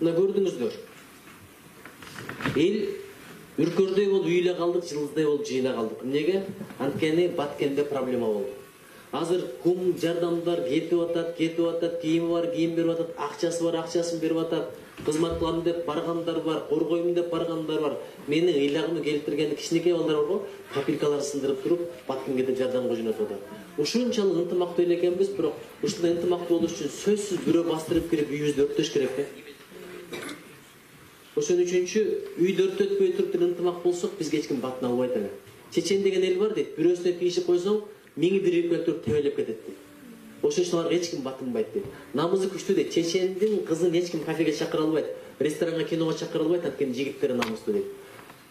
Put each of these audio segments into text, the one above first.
Мына көрдүңүздөр. Эл үркөрдөй болуп үйүлө калдык, жылыздай болуп жыйыла калдык. Эмнеге? Анткени Баткенде проблема болду. Азыр кум жардамдар кетип атат, кийими бар, кийим берип атат, акчасы бар, акчасын берип атат. Кызмат кылам деп баргандар бар, коргоймун деп баргандар бар. Менин ыйлагымды келтирген кичинекей балдар бар го, капелькаларын сындырып туруп, Баткенге деп жардамга жөнөтүп атат. Ушунчалык ынтымактуу эле экенбиз, бирок ушундай ынтымактуу болуш үчүн сөзсүз бирөө бастырып кирип үйүбүздү өрттөш керек да. Ошон үчүнчү үйдү өрттөтпөй туруп ынтымак болсок, бизге эч ким батын албайт эле. Чечен деген эл бар дейт, бирөөсүнө тийишип койсоң, миңи бирикке туруп тебелеп кетет дейт. Ошон үчүн аларга эч ким батынбайт дейт. Намызы күчтүү дейт. Чечендин кызын эч ким кафеге чакыра албайт, ресторанга, киного чакыра албайт, анткени жигиттери намыстуу дейт.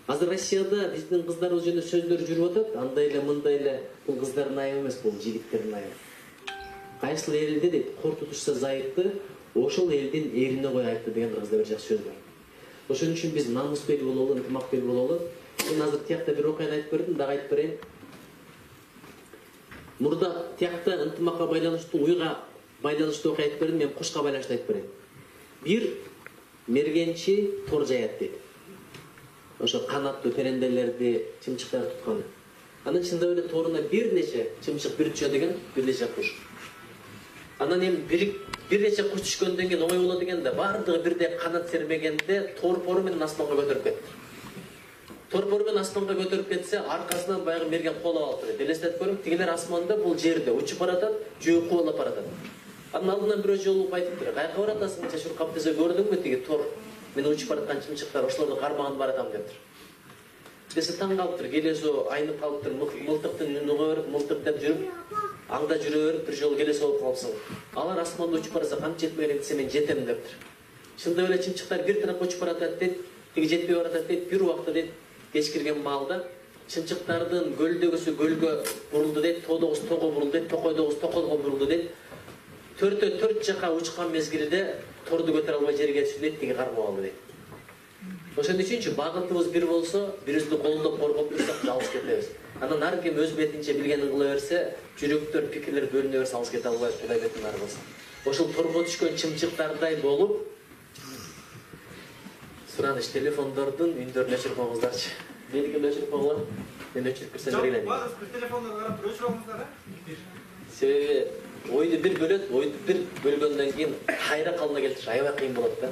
Азыр Россияда биздин кыздарыбыз жөнүндө сөздөр жүрүп атат, андай эле, мындай эле. Бул кыздардын айыбы эмес, бул жигиттердин айыбы. Кайсыл элде дейт, кор тутушса зайыпты, ошол элдин эрине кой айыпты деген кыргызда бир жакшы сөз бар. Ошон үчүн биз намыстуу эл бололу, ынтымактуу эл бололу. Мен азыр тиякта бир окуяны айтып бердим, дагы айтып берейин. Мурда тиякта ынтымакка байланыштуу, уйга байланыштуу окуя айтып бердим, мен кушка байланыштуу айтып берейин. Бир мергенчи тор жаят дейт. Ошо канаттуу теренделерди, чымчыктарды туткан. Анын чындап эле торуна бир нече чымчык бир түшө деген бир нече куш. Анан эми бир нече куш түшкөндөн кийин оңой болот экен да, бардыгы бирдей канат сермегенде торпору менен аспанга көтөрүп кетти. Торпору менен аспанга көтөрүп кетсе, аркасынан баягы мерген кол алып турат. Элестетип көрүң, тигилер асманда, бул жерде учуп баратат, жөө кубалап баратат. Анын алдынан бирөө жолугуп айтыптыр. Каяка баратасың, чачуркап десе, көрдүңбү тиги тор менен учуп бараткан чымчыктар, ошолорду кармаган баратам дептир. Десе таң калыптыр, келесо айнып калыптыр, мылтыктын үнү көрүп, мылтык деп жүрүп, аңда жүрө берип бир жолу келесе болуп калыпсың. Алар асманда учуп барса, канча жетмеген десе мен жетем дептир. Чындап эле чымчыктар бир тарапка учуп баратат дейт, тиги жетпей баратат дейт, бир убакта дейт, кеч кирген маалда чымчыктардын гөлдөгүсү гөлгө бурулду дейт, тоодогусу тоого бурулду дейт, токойдогусу токойго бурулду дейт. Төртөө төрт жака учкан мезгилде торду көтөрө албай жерге түшүп дейт, тиги кармап алды дейт. Ошон үчүнчү багытыбыз бир болсо, бирибизди колдоп коргоп турсак, жалгыз кетебиз. Анан ар ким өз бетинче билгенин кыла берсе, жүрөктөр, пикирлер бөлүнө берсе, алыс кете албайт, Кудай бетин ары кылсын. Ошол торго түшкөн чымчыктардай болуп, сураныч телефондордун үндөрүн өчүрүп коюңуздарчы. Меники өчүрүп коюңар. Мен өчүрүп кирсем берейин. Базы телефондон карап өчүрүп алыңыздар, Себеби ойду бир бөлөт, ойду бир бөлгөндөн кийин кайра калына келтириш аябай кыйын болот да.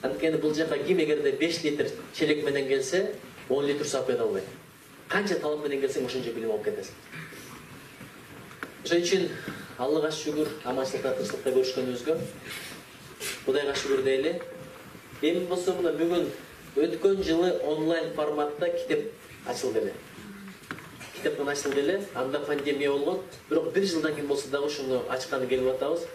Анткени бул жака ким эгерде 5 литр челек менен келсе, 10 литр сап кете албайт. Канча талап менен келсең, ошончо билим алып кетесиң. Ошон үчүн Аллага шүгүр, аманчылыкта, тынччылыкта көрүшкөнүбүзгө. Кудайга шүгүр дейли. Эми болсо мына бүгүн өткөн жылы онлайн форматта китеп ачылды эле. Китептен ачылды эле, анда пандемия болгон. Бирок бир жылдан кийин болсо дагы ушуну ачканы келип атабыз.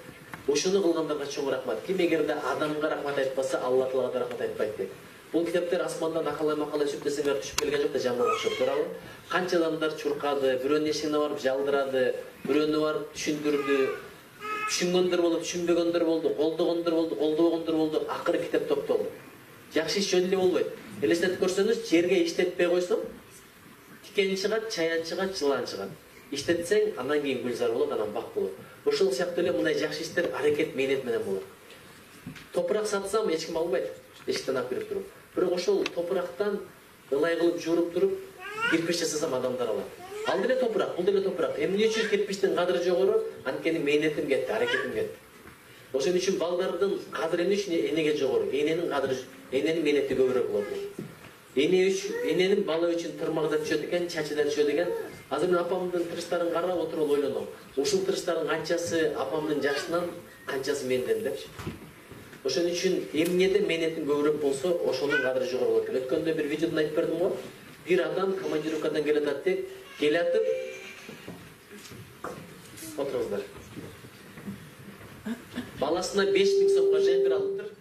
Ушуну кылгандарга чоң рахмат. Ким эгерде адамга рахмат айтпаса, Алла Таалага да рахмат айтпайт дейт. Бул китептер асмандан акалай-макалай түшүп десеңер түшүп келген жок да, жаман окшоп турабы. Канча адамдар чуркады, бирөөнүн эшигине барып жалдырады, бирөөнү барып түшүндүрдү. Түшүнгөндөр болуп, түшүнбөгөндөр болду, колдогондор болду, колдобогондор болду, акыры китеп топтолду. Жакшы иш жөн эле болбойт. Элестетип көрсөңүз, жерге иштетпей койсоң, тикен чыгат, чаян чыгат, жылан чыгат. Иштетсең, андан кийин гүлзар болот, анан бак болот. Ошол сыяктуу эле мындай жакшы иштер аракет, мээнет менен болот. Топурак сатсам эч ким албайт, эшиктен алып кирип туруп. Бирок ошол топурактан ылай кылып жууруп туруп, кирпич жасасам адамдар алат. Ал деле топурак, бул деле топурак. Эмне үчүн кирпичтин кадыры жогору? Анткени мээнетим кетти, аракетим кетти. Ошон үчүн балдардын кадыры эмне үчүн энеге жогору? Эненин кадыры, эненин мээнети көбүрөөк болот. Эненин бала үчүн тырмагы да түшөт экен, чачы да түшөт экен. Азыр мен апамдын тырыштарын карап отуруп ойлоном. Ушул тырыштардын канчасы апамдын жашынан, канчасы менден депчи. Ошон үчүн эмнеде мээнетим көбүрөөк болсо, ошонун кадыры жогору болот экен. Өткөндө бир видеодон айтып бердим го. Бир адам командировкадан келатат деп, келатып отуруңуздар. Баласына 5000 сомго жемпир алыптыр.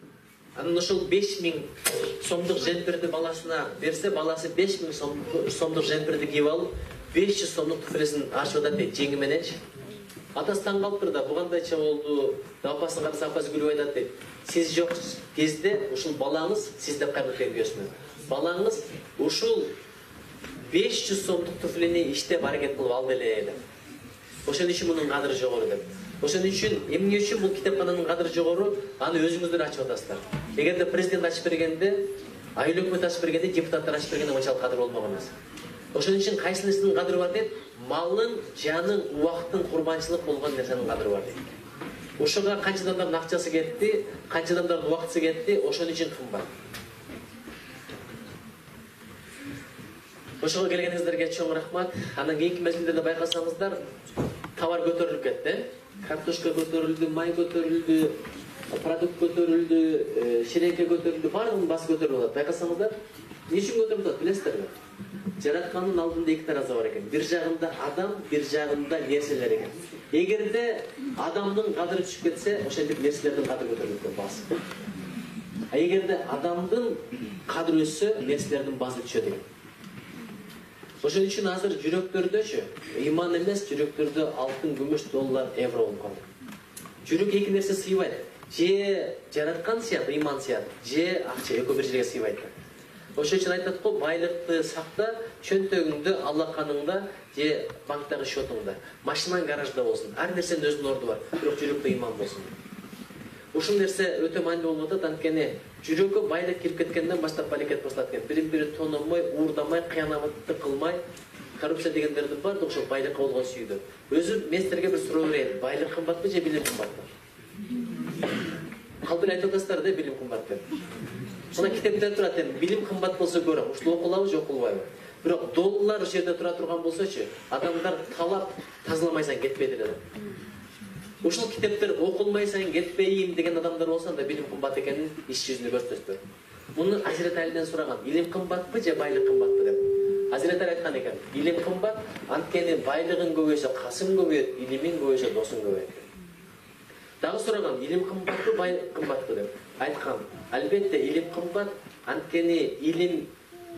Анан ошол 5000 сомдук жемпирди баласына берсе, баласы 5000 сомдук жемпирди кийип алып, 500 сомдук туфлесин ачып атат дейт, жеңи мененчи. Атасы таң калыптыр да, бу кандайча болду? Апасын караса, апасы күлүп айтат дейт. Сиз жок кезде ушул балаңыз, сиз деп кайрылып келгенсиз. Балаңыз ушул 500 сомдук туфлени иштеп аракет кылып алды эле деп. Ошон үчүн мунун кадыры жогору деп. Ошон үчүн эмне үчүн бул китепкананын кадыры жогору, аны өзүңүздөр ачып атасыздар. Эгерде президент ачып бергенде, айыл өкмөт ачып бергенде, депутаттар ачып бергенде мынчалык кадыр болмок эмес. Ошон үчүн кайсы нерсенин кадыры бар дейт? Малын, жанын, убакыттын курбанчылык болгон нерсенин кадыры бар дейт. Ошого канча адамдардын акчасы кетти, канча адамдардын убактысы кетти, ошон үчүн кымбат. Ошого келгениңиздерге чоң рахмат. Андан кийинки мезгилдерде байкасаңыздар, товар көтөрүлүп кетти. Картошка көтөрүлдү, май көтөрүлдү, продукт көтөрүлдү, ширеңке көтөрүлдү, баардыгынын баасы көтөрүлүп атат. Байкасаңыздар, эмне үчүн көтөрүлүп атат билесиздерби? Жараткандын алдында эки таразы бар экен. Бир жагында адам, бир жагында нерселер экен. Эгерде адамдын кадыры түшүп кетсе, ошентип нерселердин кадыры көтөрүлүп кетет баасы. А эгерде адамдын кадыры өссө, нерселердин баасы түшөт экен. Ошон үчүн азыр жүрөктөрдөчү, ыйман эмес, жүрөктөрдө алтын, күмүш, доллар, евро болуп калды. Жүрөк эки нерсе сыйбайт. Же жараткан сыят, ыйман сыят, же акча экөө бир жерге сыйбайт. Ошон үчүн айтат го, байлыкты сакта, чөнтөгүңдө, аллаканыңда, же банктагы счетуңда, машинаң гаражда болсун. Ар нерсенин өзүнүн орду бар, бирок жүрөктө ыйман болсун. Ушул нерсе өтө маанилүү болуп атат, анткени жүрөгкө байлык кирип кеткенден баштап балекет башталат экен. Бири-бири тономой, уурдамай, кыянаматты кылмай, коррупция дегендердин баардыгы ошол байлыкка болгон сүйдө. Өзү мен силерге бир суроо берейин. Байлык кымбатпы же билим кымбатпы? Калдыр айтып атасыздар да, билим кымбат деп. Мына китепте турат эми, билим кымбат болсо көрөм. Ушул окулабы же окулбайбы? Бирок доллар жерде тура турган болсочу, адамдар талап тазаламайсаң кетпейт эле. Ушул китептер окулмайсаң кетпейм деген адамдар болсо, анда билим кымбат экенин иш жүзүндө көрсөтөсүздөр. Муну Азирет Алиден сураган, илим кымбатпы же байлык кымбатпы деп. Азирет Али айткан экен, илим кымбат, анткени байлыгың көбөйсө касың көбөйөт, илимиң көбөйсө досуң көбөйөт. Дагы сураган, илим кымбатпы, байлык кымбатпы деп. Айткан, албетте илим кымбат, анткени илим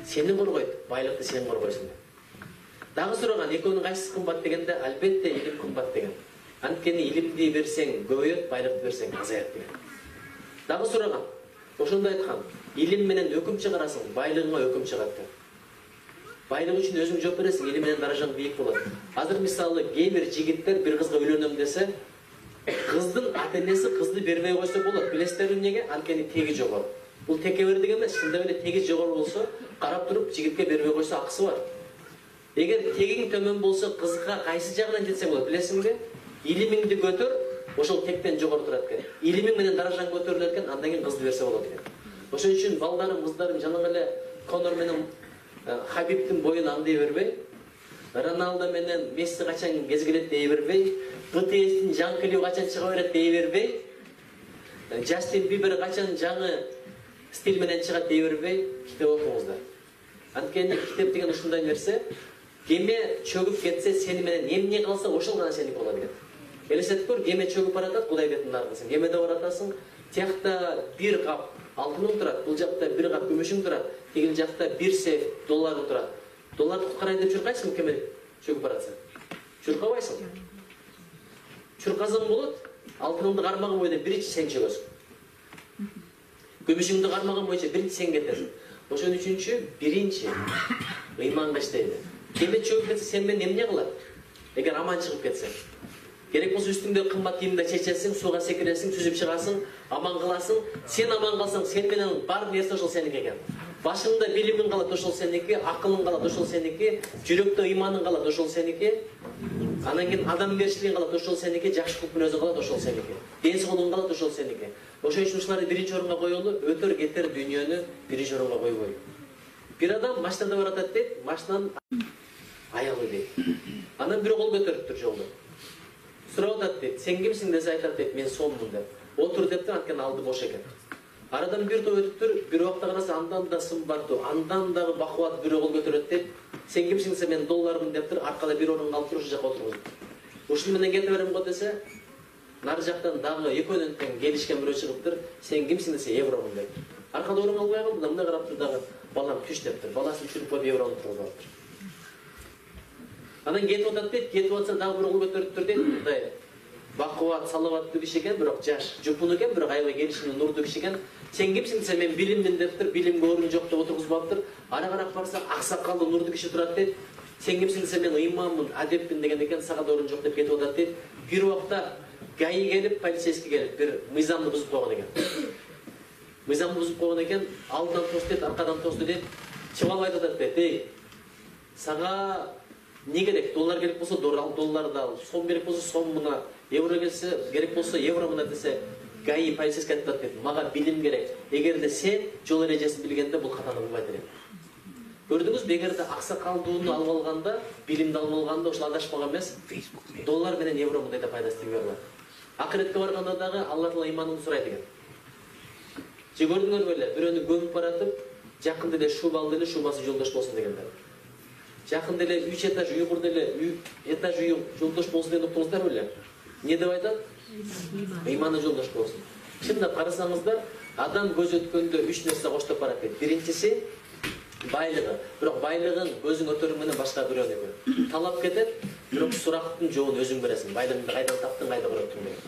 сени коргойт, байлыкты сен коргойсуң деп. Дагы сураган, экөөнүн кайсысы кымбат дегенде, албетте илим кымбат деген. Анткени илимди берсең көбөйөт, байлыкты берсең азаят деген. Дагы сураган, ошондо айткан, илим менен өкүм чыгарасың, байлыгыңа өкүм чыгат деп. Байлык үчүн өзүң жооп бересиң, илим менен даражаң бийик болот. Азыр мисалы кээ бир жигиттер бир кызга үйлөнөм десе, кыздын ата-энеси кызды бербей койсо болот. Билесиздерби эмнеге? Анткени теги жогору. Бул теке бер деген эмес, чындап эле теги жогору болсо, карап туруп жигитке бербей койсо акысы бар. Эгер тегиң төмөн болсо, кызга кайсы жагынан жетсең болот, билесиңби? Илимиңди көтөр, ошол тектен жогору турат экен. Илимиң менен даражаң көтөрүлөт экен, андан кийин кызды берсе болот экен. Ошон үчүн балдарым, кыздарым жанагы эле Конор менен Хабибтин боюн аңдый бербей, Роналдо менен Месси качан кезгелет дей бербей, БТСтин жаңы клип качан чыга берет дей бербей, Джастин Бибер качан жаңы стиль менен чыгат дей бербей, китеп окуңуздар. Анткени китеп деген ушундай нерсе, кеме чөгүп кетсе, сени менен эмне калса ошол гана сеники болот экен. Элестетип көр, кеме чөгүп баратат, Кудай бетин аркысың. Кемеде баратасың, тиякта бир кап алтының турат, бул жакта бир кап күмүшүң турат, тигил жакта бир сейф доллары турат. Долларды куткарайын деп чуркайсың, кеме чөгүп баратса. Чуркабайсың. Чуркасаң болот, алтыныңды кармаган бойда биринчи сен чөгөсүң. Күмүшүңдү кармаган боюнча биринчи сен кетесиң. Ошон үчүнчү биринчи ыйманга иштейди. Кеме чөгүп кетсе сен менен эмне кылат? Эгер аман чыгып кетсе. Керек болсо үстүңдө кымбат кийимди чечесиң, сууга секиресиң, сүзүп чыгасың, аман каласың. Сен аман калсаң, сен менен бар нерсе ошол сеники экен. Башыңда билимиң калат, ошол сеники, акылың калат, ошол сеники, жүрөктө ыйманың калат, ошол сеники. Анан кийин адамгерчилигиң калат, ошол сеники, жакшы кылып мүнөзүң калат, ошол сеники. Ден соолугуң калат, ошол сеники. Ошон үчүн ушуларды биринчи орунга коелу, өтөр кетер дүйнөнү биринчи орунга койбой. Бир адам машинада баратат дейт, машинанын аялы дейт. Анан бир кол көтөрүптүр жолдо. Сурап атат дейт, сен кимсиң десе айтат дейт, мен соммун деп. Отур депти, анткени алды бош экен. Арадан бир топ өтүптүр, бир убакта караса андан да сымбаттуу, андан дагы бакубат бирөө кол көтөрөт дейт. Сен кимсиң десе мен доллармын дептир, аркада бир орунга алып туруп ошол жака отургузуп. Ушуну менен кете берем го десе, нары жактан дагы экөөнүн тең келишкен бирөө чыгыптыр, сен кимсиң десе евромун дейт. Аркада орун албай калды да, мындай карап тур дагы, балам түш дептир, баласын түшүрүп коюп еврону тургузуп алыптыр. Анан кетип атат дейт, кетип атса дагы бир кол көтөрүптүр дейт, мындай бакубат, салаваттуу киши экен, бирок жаш, жупун экен, бирок аябай келишимдүү, нурдуу киши экен. Сен кимсиң десе мен билиммин дептир, билимге орун жок деп отургузуп алыптыр. Ара карап барса аксакалдуу нурдуу киши турат дейт. Сен кимсиң десе мен ыйманмын, адеппин дегенден кийин сага орун жок деп кетип атат дейт. Бир убакта ГАИ келип, полицейский келип, бир мыйзамды бузуп койгон экен. Мыйзамды бузуп койгон экен, алдынан тос дейт, аркадан тос дейт. Чыгып алып айтып атат дейт. Эй, сага не керек? Доллар керек болсо долларды ал, сом керек болсо сом мына, евро келсе керек болсо евро мына десе, ГАИ полицейский айтып атат дейт. Мага билим керек. Эгерде сен жол эрежесин билгенде бул катаны кылбайт элем. Көрдүңүзбү, эгерде аксакалдууну алып алганда, билимди алып алганда ошол адашпаган эмес, доллар менен евро мындай да пайдасы тийбей калат. Акыретке барганда дагы Алла Таала ыйманыңды сурайт экен. Же көрдүңөр беле, бирөөнү көмүп баратып, жакында эле шуба алды эле, шубасы жолдош болсун дегендер. Жакында эле 3 этаж үй курду эле, этаж үй жолдош болсун деген уктуңуздар беле? Не деп айтат? Ыйманы жолдош болсун. Чындап карасаңыздар, адам көз өткөндө 3 нерсе коштоп барат дейт. Биринчиси байлыгы. Бирок байлыгын көзүң өтөрүң менен башка бирөөнүкү талап кетет, бирок сурактын жообун өзүң бересиң. Байлыгыңды кайдан таптың, кайда көрөттүң деген.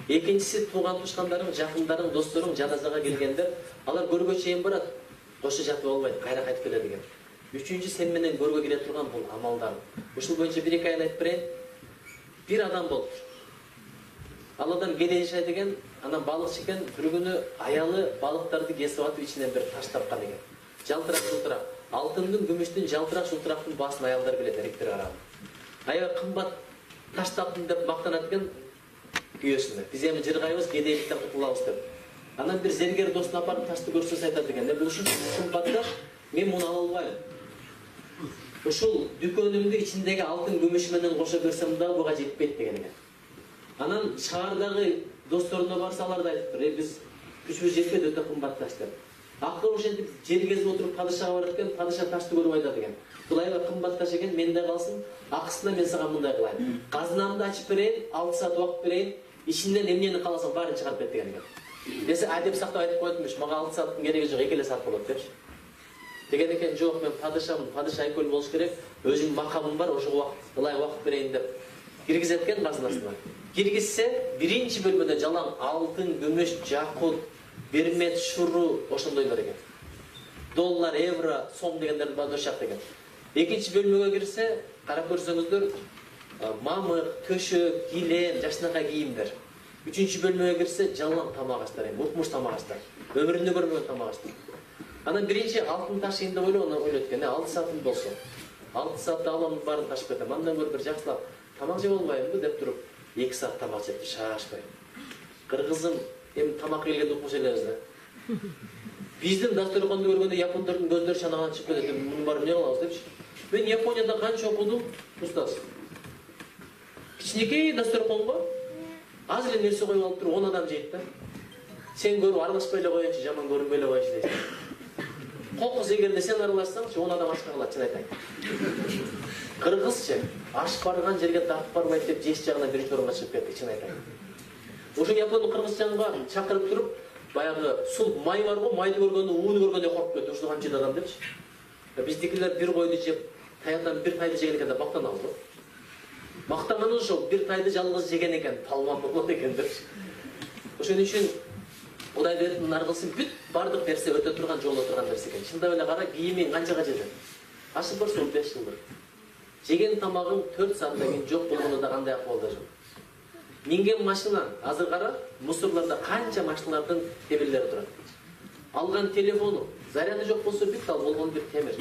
Экинчиси тууган тушкандарың, жакындарың, досторуң жаназага келгендер, алар көргө чейин барат, кошо жатып албайт, кайра кайтып келет деген. Үчүнчү сен менен көргө келе турган бул амалдар. Ушул боюнча бир эки айыл айтып берейин. Бир адам болуп. Ал адам кедей жашайт экен, анан балыкчы экен, бир күнү аялы балыктарды кесип атып ичинен бир таш тапкан экен. Жалтырак жылтырак. Алтындын, күмүштүн, жалтырак жылтырактын баасын аялдар билет, эректер караган. Аябай кымбат таш таптым деп мактанат экен күйөөсүнө. Биз эми жыргайбыз, кедейликтен кутулабыз деп. Анан бир зергер досун апарып ташты көрсөтсө айтат экен, бул ушунча кымбат таш, мен муну ала албайм. Ушул дүкөнүмдү ичиндеги алтын күмүш менен кошо берсем дагы буга жетпейт деген экен. Анан шаардагы досторуна барса алар да айтыптыр, биз күчүбүз жетпейт, өтө кымбат таш деп. Акыры ошентип жер кезип отуруп падышага барат экен, падыша ташты көрүп айтат экен. Бул аябай кымбат таш экен, менде калсын, акысына мен сага мындай кылайын. Казынамды ачып берейин, 6 саат убакыт берейин, ичинен эмнени кааласаң баарын чыгарып бер деген экен. Десе адеп сактап айтып коетмуш, мага 6 сааттын кереги жок, 2 саат болот депчи. Деген экен, жок, мен падышамын, падыша айкөл болуш керек, өзүмдүн макамым бар, ошого ылай убакыт берейин деп киргизет экен казынасына. Киргизсе, биринчи бөлмөдө жалаң алтын, күмүш, жакут, бермет, шуру, ошондойлор экен. Доллар, евро, сом дегендерди бадошак деген. Экинчи бөлмөгө кирсе, карап көрсөңүздөр, мамык, төшөк, килем, жакшынакай кийимдер. Үчүнчү бөлмөгө кирсе, жалаң тамак аштар, мукмуш тамак аштар. Өмүрүндө көрмөгөн тамак аштар. Анан биринчи алтын ташыйын деп ойлойт экен, 6 саатым болсо. 6 саатта аламын баарын ташып кетем. Андан көрүп бир жакшылап тамак жеп албаймынбы деп туруп 2 саат тамак жеп шашпай. Кыргызым эми тамак келгенде укмуш элебиз да. Биздин дасторконду көргөндө япондордун көздөрү чанаган чыгып кетет. Мунун баарын эмне кылабыз депчи. Мен Японияда канча окудум, устаз. Кичинекей дасторконго аз эле нерсе коюп алып туруп 10 адам жейт да. Сен көрүп аралашпай эле коеюнчу, жаман көрүнбөй эле коеюнчу дейсиң. Кокус эгерде сен аралашсаңчы 10 адам ашка калат, чын айтайын. Кыргызчы аш барган жерге тартып барбайт деп жеш жагынан биринчи орунга чыгып кетти, чын айтайын. Ошо япондун кыргызчанга чакырып туруп, баягы сул май бар го, майды көргөндө, ууну көргөндө коркуп кетти. Ушул канча адам депчи. Биздикилер бир койду жеп, таяндан бир тайды жеген экен деп мактанабыз го. Мактанганы ошол, бир тайды жалгыз жеген экен, талман болот экен депчи. Ошон үчүн Кудай бердин аргысын бүт бардык нерсе өтө турган, жоло турган нерсе экен. Чындап эле кара, кийимиң канчага жетет? Ашып барса 5 жылдыр. Жеген тамагың 4 сааттан кийин жок болгондо да кандай акыбалда жок. Минген машина, азыр кара, мусорларда канча машиналардын тебелери турат. Алган телефону, заряды жок болсо бүт ал болгон бир темир.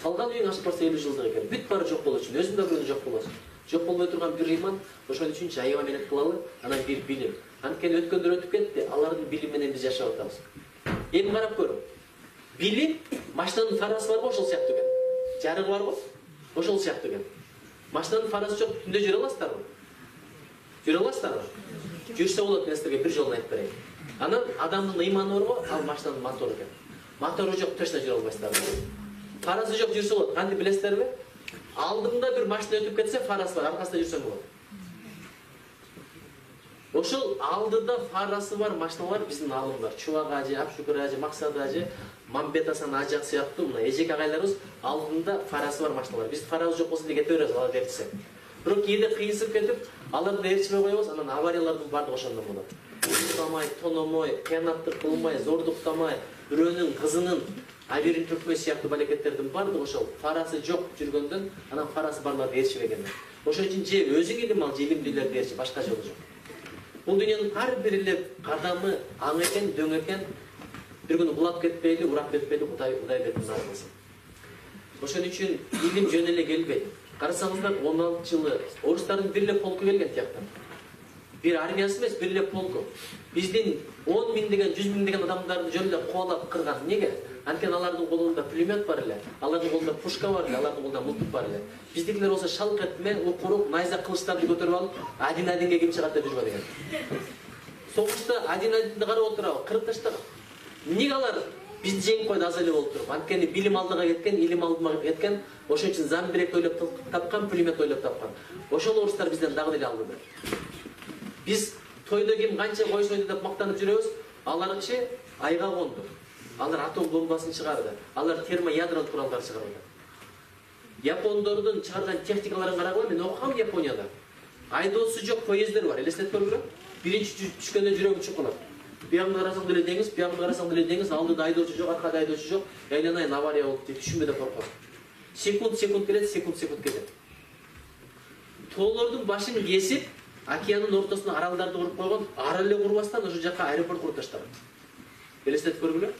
Салган үйүң ашып барса 50 жылдык экен. Бүт бары жок болот үчүн, өзүң да бирөө жок болосуң. Жок болбой турган бир ыйман, ошон үчүн жайыма менен кылалы, анан бир билим. Анткени өткөндөр өтүп кетти, алардын билими менен биз жашап атабыз. Эми карап көрүң. Билим, машинанын фарасы бар го, ошол сыяктуу экен. Жарыгы бар го, ошол сыяктуу экен. Машинанын фарасы жок, түндө жүрө аласыздарбы? Жүрө аласыздарбы? Жүрсө болот, мен силерге бир жолун айтып берейин. Анан адамдын ыйманы бар го, ал машинанын мотору экен. Мотору жок, точно жүрө албайсыздар. Фарасы жок жүрсө болот, кантип билесиздерби? Алдымда бир машина өтүп кетсе, фарасы бар, аркасында жүрсөм болот. Ошол алдыда фарасы бар машиналар биздин алымдар. Чубак ажы, Апшүкүр ажы, Максат ажы, Мамбет Асан ажак сыяктуу мына эжек агайларыбыз алдында фарасы бар машиналар. Биз фарасы жок болсо кете беребиз, алар ертсе. Бирок кээде кыйынсып кетип, аларды ээрчимей коебуз, анан авариялардын баардыгы ошондон болот. Уктамай, тономой, кыянаттык кылмай, зордуктамай, бирөөнүн кызынын Абери түркмө сыяктуу балекеттердин бардыгы ошол фарасы жок жүргөндөн анан фарасы барларды ээрчибеген. Ошон үчүн же өзүң илим ал, же илимдүүлөрдү ээрчи, башка жолу жок. Бул дүйнөнүн ар бир эле кадамы аң экен, дөң экен. Bir gün bulap ketpeyli, urap ketpeyli, Kuday betinden arasın. Oşun için ilim jönele gelbeydi. Karasаңыздар 16 жылы орыстардың bir полку келген тияктан. Bir армиясы емес, bir полку. Биздин 10 миң деген, 100 миң деген адамдарды жөнеле куалап кырган. Неге? Анткени алардын колунда пулемет бар эле, алардын колунда пушка бар эле, алардын колунда мылтык бар эле. Биздикилер болсо шалк этме, укурук, найза кылычтарды көтөрүп алып, один-одинге ким чыгат деп жүргөн экен. Согушта один-одинди карап отурабы, кырып таштаган. Неге алар бизди жеңип койду аз эле болуп туруп? Анткени билим алдыга кеткен, илим алдыга кеткен, ошон үчүн замбирек ойлоп тапкан, пулемет ойлоп тапкан. Ошол орустар бизден дагы деле алды. Биз тойдо ким канча кой сойду деп мактанып жүрөбүз, аларчы айга конду. Алар атом бомбасын чыгарды. Алар термоядролук куралдар чыгарды. Япондордун чыгарган техникаларын карагыла, мен окугам Японияда. Айдоосу жок поездер бар, элестетип көргүлө. Биринчи түшкөндө жүрөгүм чукулат. Бияңды карасаң деле деңиз, бияңды карасаң деле деңиз, алдыда айдоочу жок, аркада айдоочу жок. Айланайын авария болуп деп түшүнбөй деп корком. Секунд келет, секунд кетет. Тоолордун башын кесип, океандын ортосуна аралдарды куруп койгон, арал эле курбастан ошол жака аэропорт куруп таштаган. Элестетип көргүлө.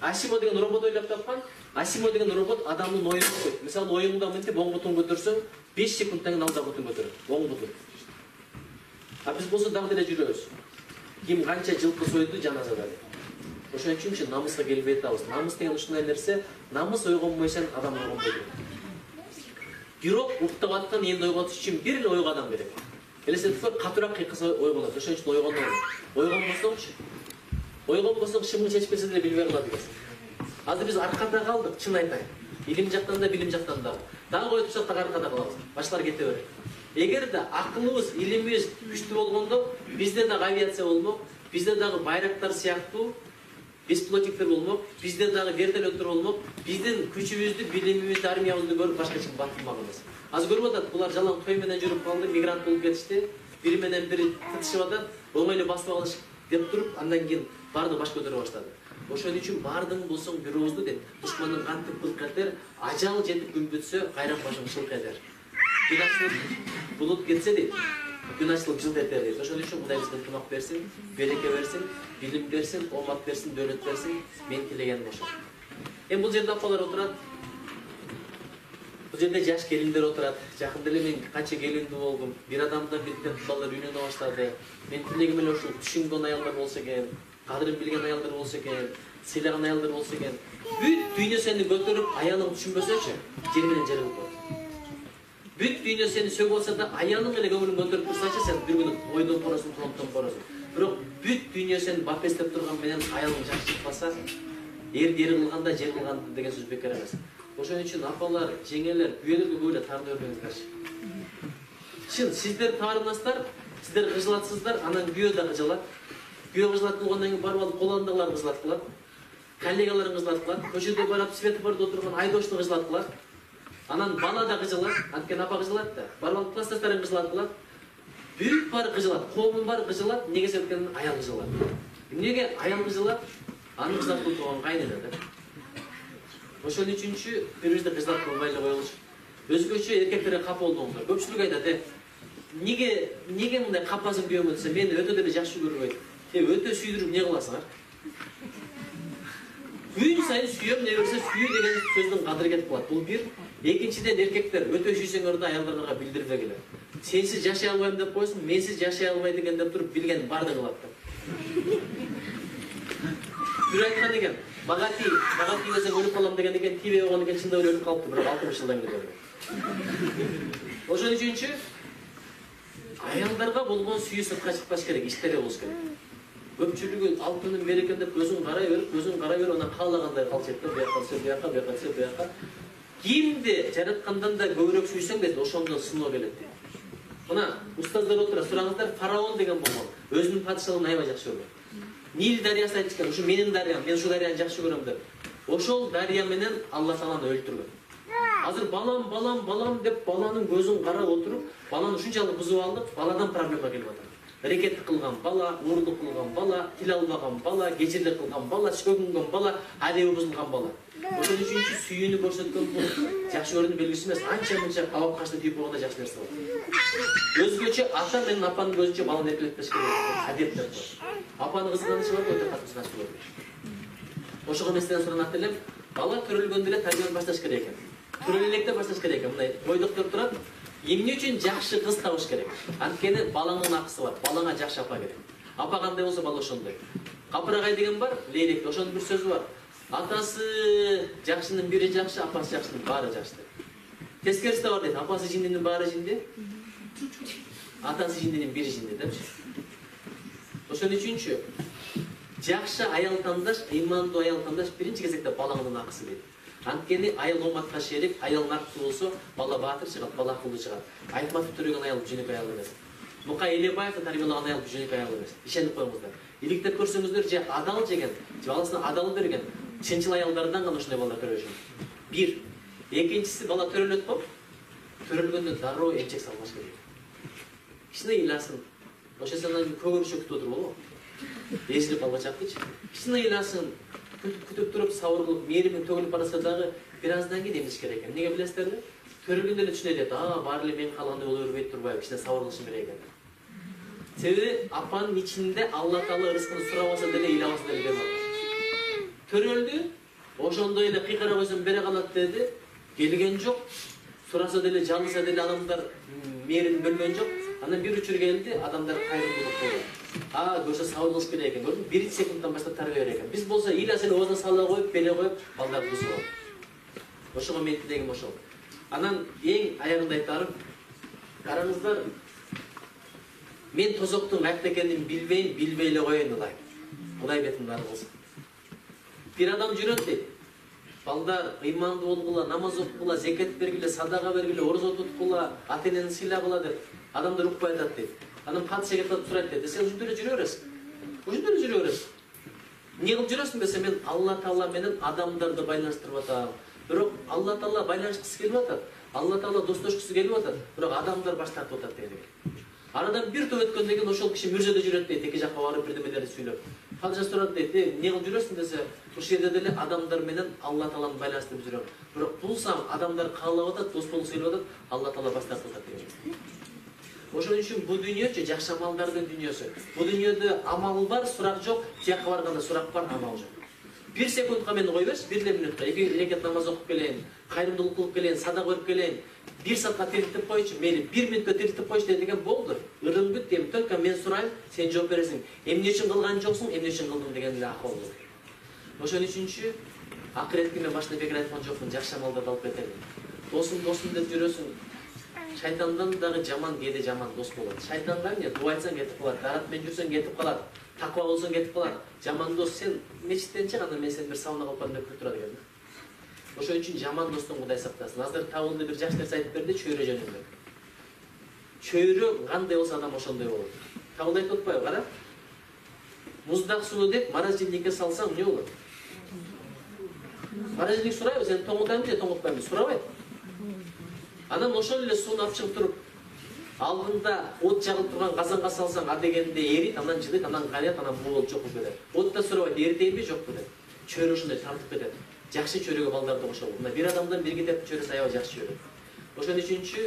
Асимо деген робот ойлоп тапкан. Асимо деген робот адамдын оюн көтөрөт. Мисалы оюңда мынтип оң бутун көтөрсөң, 5 секундтан кийин алда бутун көтөрөт. Оң бутун. А биз болсо дагы деле жүрөбүз. Ким канча жылкы сойду жаназада. Ошон үчүн намыска келбей атабыз. Намыс деген ушундай нерсе, намыс ойгонбойсаң адам ойгонбойт. Бирок уктап аткан эмди ойготуш үчүн бир эле ойго адам керек. Элестетип көр, катуураак кыйкыса ойгонот. Ошон үчүн ойгонбойсуң. Ойгонбосоң шымын чечпесе деле билбей калат экенсиң. Азыр биз аркада калдык, чын айтайын. Илим жактан да, билим жактан да. Дагы коюп турсак дагы аркада калабыз. Башкалар кете берет. Эгер да акылыбыз, илимибиз күчтүү болгондо, бизде дагы авиация болмок, бизде дагы байрактар сыяктуу бесплотниктер болмок, бизде дагы вертолеттер болмок, биздин күчүбүздү, билимибизди, армиябызды көрүп башка эч ким батылмаганбыз. Азыр көрүп атат, булар жалаң той менен жүрүп калды, мигрант болуп кетишти, бири менен бири тытышып атат, оңой эле басып алыш деп туруп, андан кийин барды баш көтөрө баштады. Ошон үчүн бардың болсоң бир оозду деп, душмандын кантип былк этер, ажал жетип күн бүтсө, кайран башың шылк этер. Күн ачылып булут кетсе дейт, күн ачылып жылт этер дейт. Ошон үчүн Кудай бизге тымак берсин, береке берсин, билим берсин, оомат берсин, дөлөт берсин, мен тилегеним ошол. Эми бул жерде апалар отурат. Бул жерде жаш келиндер отурат. Жакында эле мен канча келиндүү болдум. Бир адамдан биттен балдар үйнөнө баштады. Мен тилегим эле ушул түшүнгөн аялдар болсо экен, кадырын билген аялдар болсо экен, сыйлаган аялдар болсо экен. Бүт дүйнө сени көтөрүп, аялың түшүнбөсөчү, жер менен жер кылып коет. Бүт дүйнө сени сөгүп алса да, аялың эле көңүлүн көтөрүп турсачы, сен бир күнү ойдон коросуң, фронттон коросуң. Бирок бүт дүйнө сени бапестеп турган менен аялың жакшы чыкпаса, эр кылганда, жер кылганда деген сөз бекер эмес. Ошон үчүн апалар, жеңелер, күйөөлөргө көп эле тарды өрбөңүздарчы. Чын, сиздер таарынасыздар, сиздер кыжылатсыздар, анан күйөө да кыжылат. Күйөө кыжылат болгондон кийин барып алып колондагылар кыжылат кылат. Коллегаларын кыжылат кылат. Көчөдө барып светофордо отурган айдоочну кыжылат кылат. Анан бала да кыжылат, анткени апа кыжылат да. Барып алып классташтарын кыжылат кылат. Бүт баары кыжылат, коомун баары кыжылат, неге себептен аял кыжылат. Эмнеге аял кыжылат? Аны кыжылат кылып турган кайнене да. Ошон үчүнчү бирибизди кыжылат кылбай эле коелучу. Өзгөчө эркектерге капа болдуңуздар. Көпчүлүк айтат, неге мындай капасың күйөөмө десе, мени өтө деле жакшы көрбөйт. Өтө сүйдүрүп не кыласыңар? Күн сайын сүйөм не берсе, сүйүү деген сөздүн кадыры кетип калат. Бул бир. Экинчиден эркектер өтө сүйсөңөр да аялдарга билдирбегиле. Сенсиз жашай албайм деп койсуң, менсиз жашай албайт экен деп туруп билген барды кылат да. Бир айткан экен, мага тийбесең өлүп калам деген экен, тийбей койгон экен, чындап эле өлүп калыптыр, бирок 60 жылдан кийин өлгөн. Ошон үчүнчү аялдарга болгон сүйүү сыртка чыкпаш керек, ичтерде болуш керек. Көпчүлүгү алтынын берекен деп көзүн карай берип, анан каалагандай калчет да, буяка. Кимди жараткандан да көбүрөөк сүйсөң дейт, ошондон сыноо келет дейт. Мына устаздар отура, сураңыздар, фараон деген болгон, өзүнүн падышалыгын аябай жакшы көргөн. Нил дарыясы айтышкан, ушу менин дарыям, мен ушу дарыяны жакшы көрөм деп. Ошол дарыя менен Алла Тааланы өлтүргөн. Азыр балам деп баланын көзүн карап отуруп, баланы ушунчалык бузуп алдык, баладан проблема келип атат. Әрекет кылган бала, урлук кылган бала, тил албаган бала, кечирлик кылган бала, сөгүнгөн бала, адеби бузулган бала. Ошон үчүн сүйүүнү көрсөткөн бул жакшы көрүүнүн белгиси эмес. Анча-мынча абап кашты түйүп койгонда жакшы нерсе бар. Өзгөчө ата менен апанын көзүнчө баланы эркелетпеш керек. Адеп деп кой. Апаны кызганышы бар, өтө катуу кызганышы бар. Ошого мен сизден суранат элем, бала төрөлгөндө эле тарбияны башташ керек экен. Төрөлө электе башташ керек экен. Мындай бойдоктор турат. Эмне үчүн жакшы кыз табыш керек? Анткени балаңдын акысы бар. Балаңа жакшы апа керек. Апа кандай болсо бала ошондой. Капырагай деген бар, Лейлекте ошонун бир сөзү бар. Атасы жакшынын бири жакшы, апасы жакшынын баары жакшы. Тескерisi да бар дейт. Апасы жиндинин баары жинди. Атасы жиндинин бири жинди депчи. Ошон үчүнчү жакшы аял тандаш, ыймандуу аял тандаш биринчи кезекте балаңдын акысы дейт. Анткени аял оматка шерик, аял нактуу болсо, бала баатыр чыгат, бала акылдуу чыгат. Айтматов төрөгөн аял жөнөкөй аял эмес. Мукай Элебаевди тарбиялаган аял жөнөкөй аял эмес. Ишенип коюңуздар. Иликтеп көрсөңүздөр, же адал жеген, же баласына адал берген, чынчыл аялдардан гана ушундай балдар төрөшөт. Бир. Экинчиси бала төрөлөт го. Төрөлгөндө дароо эмчек салмаш керек. Кичине ыйласын. Ошосунан көгөрүшө күтүп отуруп болобу? Эзилип албачакчы. Кичине ыйласын. Күтүп туруп сабыр кылып мээримин төгүлүп барса дагы бир аздан кийин эмиш керек экен. Неге билесиздерби? Төрөлгөндө эле түшүнө дейт. Баары эле мен калгандай боло бербейт турбайбы, кичине сабыр кылышым керек экен. Себеби апанын ичинде Алла Таала рызкын сурабаса деле, ыйлабаса деле берип атат. Төрөлдү, ошондой эле кыйкара койсом бере калат деди. Келген жок. Сураса деле, жалыса деле адамдар мээрин бөлгөн жок. Анан бир учур келди, адамдар кайрымдуулук кылды. Көрсө сабыр кылыш керек экен. Көрдүңбү? Биринчи секундтан баштап тарбия берет экен. Биз болсо ыйласа эле оозуна сала коюп, беле коюп, балдарды бузуп алып. Ошого менин тилегим ошол. Анан эң аягында айтарым, караңыздар, мен тозоктун каякта экенин билбейм, билбей эле коеюн Кудай. Кудай бетин баары болсун. Бир адам жүрөт дейт. Балдар ыймандуу болгула, намаз окугула, зекет бергиле, садака бергиле, орозо туткула, ата-энени сыйлагыла деп адамдар укпай атат дейт. Анан катыша кетип сурайт дейт. Сен ушундай эле жүрө бересиң. Ушундай эле жүрө бересиң. Эмне кылып жүрөсүң десе, мен Алла Таала менен адамдарды байланыштырып атам. Бирок Алла Таала байланышкысы келип атат. Алла Таала достошкусу келип атат. Бирок адамдар баш тартып атат деген. Арадан бир топ өткөндөн кийин ошол киши мүрзөдө жүрөт дейт, эки жакка барып бирдемелерди сүйлөп. Калжа сурат дейт, эмне кылып жүрөсүң десе, ушул жерде деле адамдар менен Алла Тааланы байланыштырып жүрөм. Бирок булсам адамдар каалап атат, дос болгусу келип атат, Алла Таала баш тартып атат деген. Ошон үчүн бул дүйнөчү жакшы амалдардын дүйнөсү. Бул дүйнөдө амал бар, сурак жок, тияка барганда сурак бар, амал жок. Бир секундка мени кой берсиз, бир минутка, 2 рекет намаз окуп келейин, кайрымдуулук кылып келейин, садак берип келейин, 1 саатка тирилтип койчу, мени 1 минутка тирилтип койчу деген болду. Ырым бүт дейм, только мен сурайм, сен жооп бересиң. Эмне үчүн кылган жоксуң, эмне үчүн кылдым деген эле акыл болду. Ошон үчүнчү акыретке мен башында бекер айткан жокмун, жакшы амалдарды алып кетели. Досум деп жүрөсүң. Шайтандан дагы жаман кээде жаман дос болот. Шайтандан эмне дуа айтсаң кетип калат, дарат менен жүрсөң кетип калат, таква болсоң кетип калат. Жаман дос сен мечиттен чык, анан мен сени бир сауна кылып барам деп күтүп турат экен. Ошон үчүн жаман достон Кудай сактасын. Азыр табылды бир жакшы нерсе айтып берди, чөйрө жөнүндө. Чөйрө кандай болсо адам ошондой болот. Табылды айтып атпайбы, кара? Муздак суу деп морозильникке салсаң эмне болот? Морозильник сурайбы, сен тоңутамбы же тоңутпаймбы? Сурабайт. Анан ошол эле сууну алып чыгып туруп, алдында от жагылып турган казанга салсаң, адегенде эрийт, анан жылыйт, анан кайнайт, анан буу болуп жок болуп кетет. От да сурабайт, эритейинби, жокпу деп. Чөйрө ошондой тартып кетет. Жакшы чөйрөгө балдарды кошобу. Мына бир адамдан бир китептин чөйрөсү аябай жакшы чөйрө. Ошон үчүнчү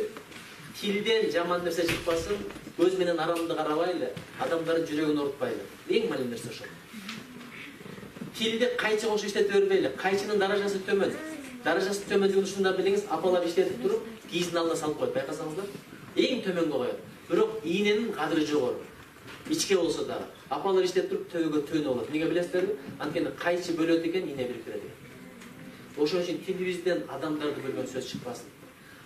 тилден жаман нерсе чыкпасын, көз менен арамды карабайлы, адамдардын жүрөгүн оорутпайлы. Эң маанилүү нерсе ошол. Тилди кайчы кошуп иштете бербейли. Кайчынын даражасы төмөн. Даражасы төмөн деген ушунда билиңиз, апалар иштетип туруп, кийиздин алдына салып коет, байкасаңыздар. Эң төмөнгө коет. Бирок ийненин кадыры жогору. Ичке болсо дагы. Апалар иштеп туруп төбөгө төөнү болот. Неге билесиздерби? Анткени кайчы бөлөт экен, ийне бириктирет экен. Ошон үчүн тилибизден адамдарды бөлгөн сөз чыкпасын.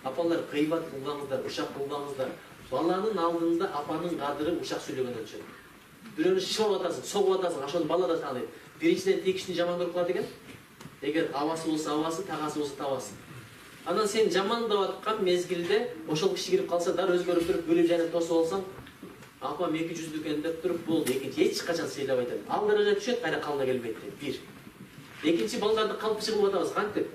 Апалар кыйбат кылбаңыздар, ушак кылбаңыздар. Баланын алдында апанын кадыры ушак сүйлөгөндөн түшөт. Бирөөнү шылап атасың, согуп атасың, ошону бала да тааныйт. Биринчиден тиги кишини жаман көрүп калат экен. Эгер абасы болсо абасы, тагасы болсо табасы. Анан сен жамандап аткан мезгилде ошол киши кирип калса, дар өзгөрүп туруп, күлүп жанып тосуп алсаң, апам 200 экен деп туруп, бул экинчи эч качан сыйлабай атат. Ал даража түшөт, кайра калына келбейт дейт. 1. Экинчи балдарды калпчы кылып атабыз, кантип?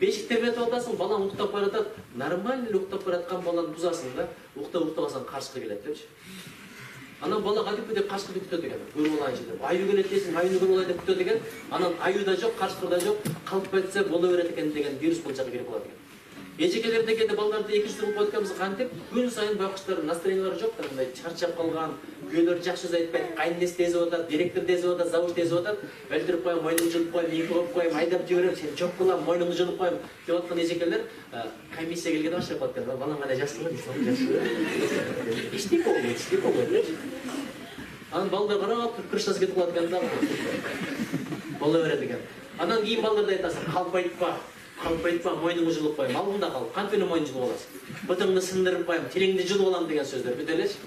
Бешик тербетип атасың, балаң уктап баратат. Нормально уктап бараткан баланы бузасың да, уктабасаң каршыга келет депчи. Анан бала кадиппи кашкырды күтөт экен. Көрүп алайынчы деп. Аю келет десең, аюну көрүп алай деп күтөт экен. Анан аю да жок, кашкыр да жок, калып кетсе боло берет экен деген вирус болчак керек болот экен. Эжекелерде кээде балдарды экинчи сынып коюп атканбыз кантип, күн сайын байкуштардын настроениялары жок да, мындай чарчап калган, күйөөлөр жакшы сөз айтпайт, кайненеси тезип атат, директор тезип атат, завуч тезип атат, өлтүрүп коем, мойнумду жулуп коем, ийки коюп коем, айдап жиберем, сени жок кылам, мойнумду жулуп коем деп аткан эжекелер комиссия келгенде баштап калат экен. Балам кандай жакшыбы дейсиң, жакшы. Иштеп болбойт. Анан балдар карап туруп крышасы кетип калат экен да. Боло берет экен. Анан кийин балдарга айтасың, калп айтпа, мойнуңду жулуп коем, ал мында калып, кантип мойнуңду жулуп аласың? Бытыңды сындырып коем, тилиңди жулуп алам деген сөздөр бүт элечи.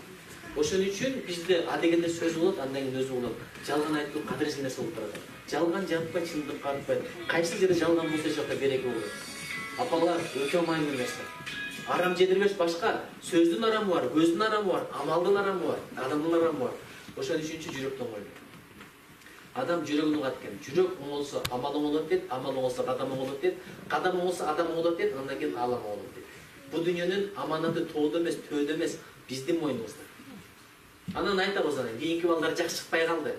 Ошон үчүн бизде адегенде сөз болот, андан кийин өзү болот. Жалган айтуу кадырсыз нерсе болуп барат. Жалган жаппай, чындыкка артпай. Кайсы жерде жалган болсо жакта береке болот. Апалар өтө майнуу нерсе. Арам жедирбеш башка, сөздүн арамы бар, көздүн арамы бар, амалдын арамы бар, адамдын арамы бар. Ошон үчүнчү жүрөктөн койду. Адам жүрөгүн угат экен. Жүрөк оңолсо амал оңолот дейт, амал оңолсо кадам оңолот дейт, кадам оңолсо адам оңолот дейт, андан кийин алам оңолот дейт. Бу дүйнөнүн аманаты тоодо эмес, төөдө эмес, биздин мойнубузда. Анан айтабыз анан, кийинки балдар жакшы чыкпай калды.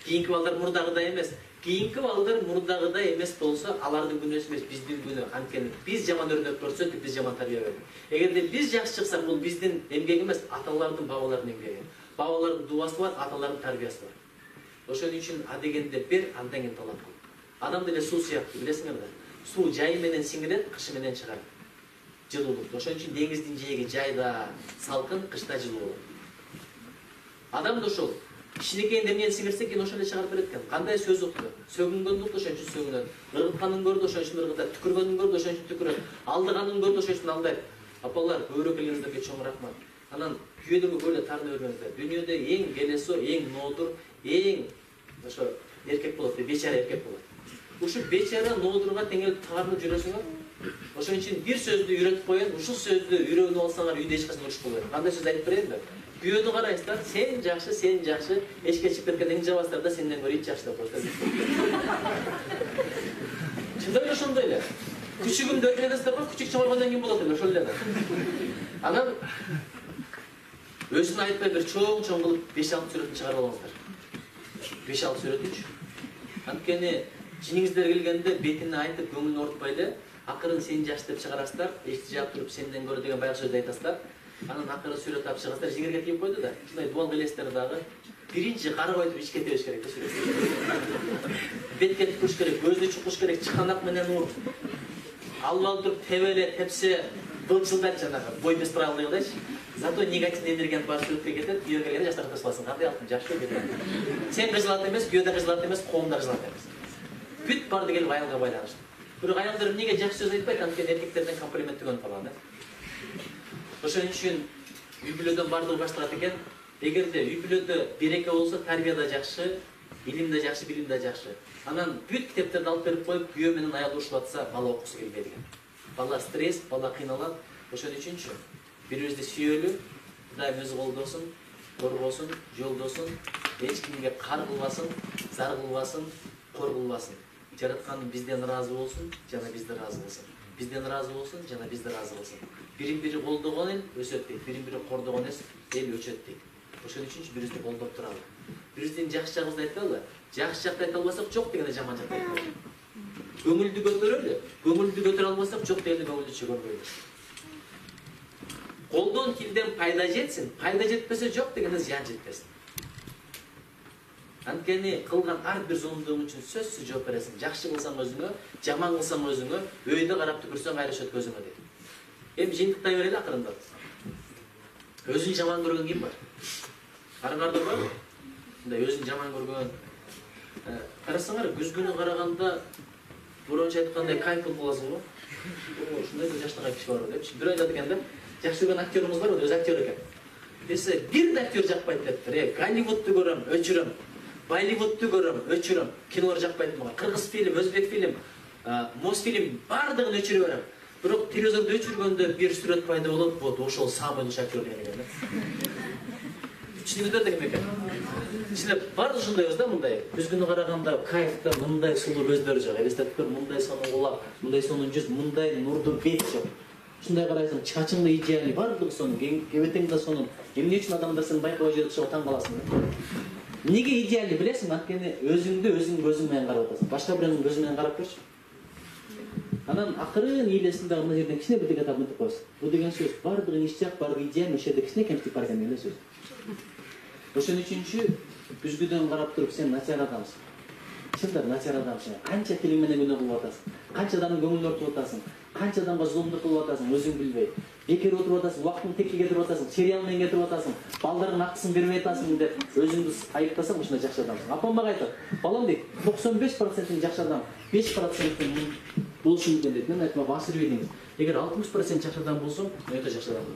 Кийинки балдар мурдагыдай эмес. Кийинки балдар мурдагыдай эмес болсо, алардын күнөөсү эмес, биздин күнөө. Анткени биз жаман өрнөк көрсөттүк, биз жаман тарбия бердик. Эгерде биз жакшы чыксак, бул биздин эмгеги эмес, аталардын, бабалардын эмгеги. Бабалардын дуасы бар, аталардын тарбиясы бар. Ошон үчүн адегенде бер, андан кийин талап кыл. Адам деле суу сыяктуу, билесиңер да. Суу жай менен сиңирет, кышы менен чыгат. Жылуулук. Ошон үчүн деңиздин жээги жайда салкын, кышта жылуу болот. Адам да ошол. Кичинекейинде эмнени сиңирсе, кийин ошол эле чыгарып берет экен. Кандай сөз укту? Сөгүнгөндү укту, ошон үчүн сөгүнөт. Ыргытканын көрдү, ошон үчүн ыргытат. Түкүргөнүн көрдү, ошон үчүн түкүрөт. Алдыганын көрдү, ошон үчүн алдайт. Апалар, көбүрөөк келгениңиздерге чоң рахмат. Анан күйөөдөргө көйлө таарынып өргөнүздөр. Дүйнөдө эң келесо, эң ноодур, эң ошо эркек болот, бечара эркек болот. Ушу бечара ноодурга теңелип таарынып жүрөсүңөр. Ошон үчүн бир сөздү үйрөтүп коюн, ушул сөздү үйрөнүп алсаңар үйдө эч качан урушпой. Кандай сөз айтып берейинби? Күйөөдү карайсыздар, сен жакшы, эшикке чыгып кеткенде жабасыздар да сенден көрө ит жакшы деп коет. Чындап эле ошондой эле. Күчүгүмдү өтүрөсүздөр го, күчүк чыгаргандан кийин болот эле, ошол эле. Анан өзүн айтпай бир чоң кылып 5-6 сүрөтүн чыгарып алыңыздар. 5-6 сүрөтүнчү. Анткени жиниңиздер келгенде бетине айтып көңүлүн ортпой эле, акырын сен жакшы деп чыгарасыздар, эшикти жаап туруп сенден көрө деген баягы сөздү айтасыздар. Анан акырын сүрөт алып чыгасыздар, жиңерге тийип койду да. Ушундай дуал келесиздер дагы. Биринчи карап айтып ичке тебеш керек да сүрөт. Бетке түкүрүш керек, көздү чукуш керек, чыканак менен ур. Алып туруп тебеле, тепсе, былчылдап жанагы бой без правил дегендейчи. Зато негативный энергияны баары сүрөткө кетет, күйөөгө келгенде жаштар кышыласың. Кандай алтын жакшы кетет. Сен кыжылат эмес, күйөө да кыжылат эмес, коом да кыжылат эмес. Бүт барды келип аялга байланыштуу. Бирок аялдар эмнеге жакшы сөз айтпайт, анткени эркектерден комплимент түгөнүп калган. Ошон үчүн үй бүлөдөн бардыгы башталат экен. Эгерде үй бүлөдө береке болсо, тарбия да жакшы, илим да жакшы, билим да жакшы. Анан бүт китептерди алып берип коюп, күйөө менен аял урушуп атса, бала окуусу келбейт экен. Бала стресс, бала кыйналат. Ошон үчүнчү бири-бирибизди сүйөлү, Кудайым өзү колдосун, коргосун, жолдосун, эч кимге кар кылбасын, зар кылбасын, кор кылбасын. Жаратканым бизден ыраазы болсун, жана бизде ыраазы болсун. Бизден ыраазы болсун, жана бизде ыраазы болсун. Бирин-бири колдогон эл өсөт дейт, бирин-бири кордогон эл өчөт дейт. Ошон үчүн бирибизди колдоп туралы. Бирибиздин жакшы жагыбызды айтпайлы. Жакшы жакты айта албасак, жок дегенде жаман жакты айтпайлы. Көңүлдү көтөрөлү. Көңүлдү көтөрө албасак, жок дегенде көңүлдү чөгөрбөйлү. Колдон тилден пайда жетсин, пайда жетпесе жок дегенде зыян жетпесин. Анткени кылган ар бир зұлымдыгың үчүн сөзсүз жооп бересиң. Жакшы кылсаң өзүңө, жаман кылсаң өзүңө, өйдө карап түкүрсөң кайра өшөт көзүңө дейт. Эми жыйынтыктай берели акырындап. Өзүн жаман көргөн ким бар? Караңардар барбы? Мындай өзүн жаман көргөн. Карасаңар, күзгүнү караганда буронча айткандай кайфын кыласың го. Ушундай да жаштаган киши бар депчи. Бир айтат экен да, жакшы көргөн актерибиз бар, өзү актер экен. Десе, бир да актер жакпайт дептир. Голливудду көрөм, өчүрөм. Болливудду көрөм, өчүрөм. Кинолор жакпайт мага. Кыргыз фильм, өзбек фильм, Мосфильм бардыгын өчүрө берем. Бирок телевизорду өчүргөндө бир сүрөт пайда болот, вот ошол самый лучший актер деген экен да. Түшүнүңүздөр деген экен. Ичинде бар ушундайбыз да, мындай. Күзгүнү караганда кайфта мындай сулуу көздөр жок. Элестетип көр, мындай сонун кулак, мындай сонун жүз, мындай нурдуу бет жок. Ушундай карайсың, чачыңды идеалий бардыгы сонун, кебетең да сонун. Эмне үчүн адамдар сени байкабай жүрүп чыгып таң каласың да? Неге идеалий билесиңби? Анткени өзүңдү өзүң көзүң менен карап атасың. Башка бирөөнүн көзү менен карап көрчү. Анан акырын ийлесинде мына жерден кичине бир деген табынып коесуң. Бул деген сөз бардыгы иш жак, бардыгы идеалий, ошол жерде кичине кемчилик бар экен деген сөз. Ошон үчүнчү күзгүдөн карап туруп сен начар адамсың. Чындап начар адамсың. Канча тилиң менен күнөө кылып атасың. Канча адамдын көңүлүн ортуп атасың. Канча адамга зулумдук кылып атасың, өзүң билбей. Бекер отуруп атасың, убактыңды текке кетирип атасың, сериал менен кетирип атасың, балдардын акысын бербей атасың деп өзүңдү айыптасаң, ушундай жакшы адамсың. Апам мага айтат, балам дейт, 95% жакшы адам, 5% болушу мүмкүн дейт. Мен айтам, басыр бериңиз. Эгер 60% жакшы адам болсоң, өтө жакшы адам.